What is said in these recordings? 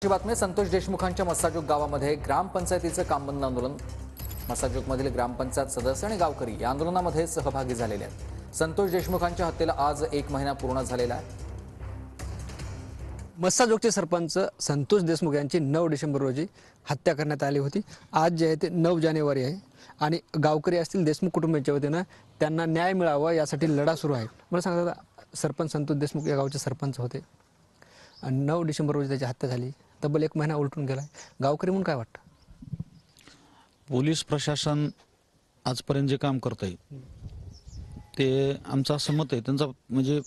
बातमी संतोष देशमुखांच्या मस्साजोग गावामध्ये ग्रामपंचायतीचं काम बंद आंदोलन। मस्साजोगमधील ग्रामपंचायत सदस्य आणि गावकरी या आंदोलनामध्ये सहभागी झालेले आहेत। संतोष देशमुखांच्या हत्येला आज 1 महिना पूर्ण झालेला आहे। मस्साजोगचे सरपंच संतोष देशमुख यांची 9 डिसेंबर रोजी हत्या करण्यात आली होती। आज जे आहे ते 9 जानेवारी आहे आणि गावकरी असतील देशमुख कुटुंबाच्या वतीने त्यांना न्याय मिळावा यासाठी लढा सुरू आहे। मला सांगा, सरपंच संतोष देशमुख या गावचे सरपंच होते आणि 9 डिसेंबर रोजी त्याची हत्या झाली। तब्बल 1 महिना उलटून गेलाय। गावकरी म्हणून काय वाटतं? पोलीस प्रशासन आजपर्यंत जे काम करतंय ते आमचं असं मत आहे, त्यांचा म्हणजे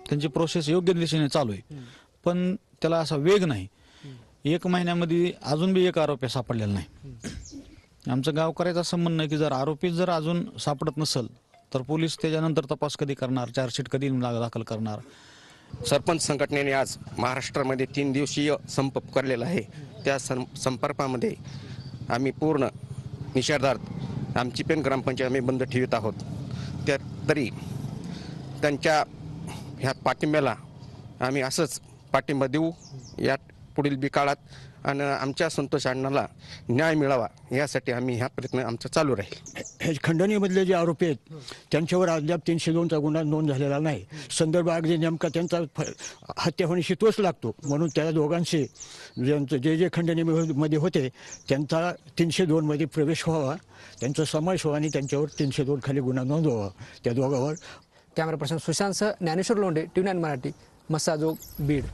त्यांची प्रोसेस योग्य दिशेने चालू आहे, पण त्याला असा वेग नाही। 1 महिन्यामध्ये अजून बी एक आरोपी सापडलेला नाही। आमचं गावकऱ्याचं असं म्हणणं आहे की जर आरोपी जर अजून सापडत नसेल तर पोलीस त्याच्यानंतर तपास कधी करणार, चार्जशीट कधी दाखल करणार। सरपंच संघटनेने आज महाराष्ट्रामध्ये 3 दिवसीय संप पुकारलेला आहे। त्या संपर्कामध्ये आम्ही पूर्ण निषेधार्थ आमची पेन ग्रामपंचायत आम्ही बंद ठेवत आहोत। त्या तरी त्यांच्या ह्या पाठिंब्याला आम्ही असंच पाठिंबा देऊ या पुढील बी काळात आणि आमच्या संतोष अण्णाला न्याय मिळावा यासाठी आम्ही ह्या प्रयत्न आमचा चालू राहील। हे खंडणीमधले जे आरोपी आहेत त्यांच्यावर अद्याप 302चा गुन्हा नोंद झालेला नाही। संदर्भ अगदी नेमका त्यांचा हत्या होण्याशी तोच लागतो, म्हणून त्या दोघांचे जे खंडणीमध्ये होते त्यांचा 302 मध्ये प्रवेश व्हावा, त्यांचा समावेश व्हावा आणि त्यांच्यावर 302 खाली गुन्हा नोंदवावा त्या दोघांवर। कॅमेरा पर्सन सुशांतसह ज्ञानेश्वर लोंढे, TV9 मराठी, मस्साजोग, बीड।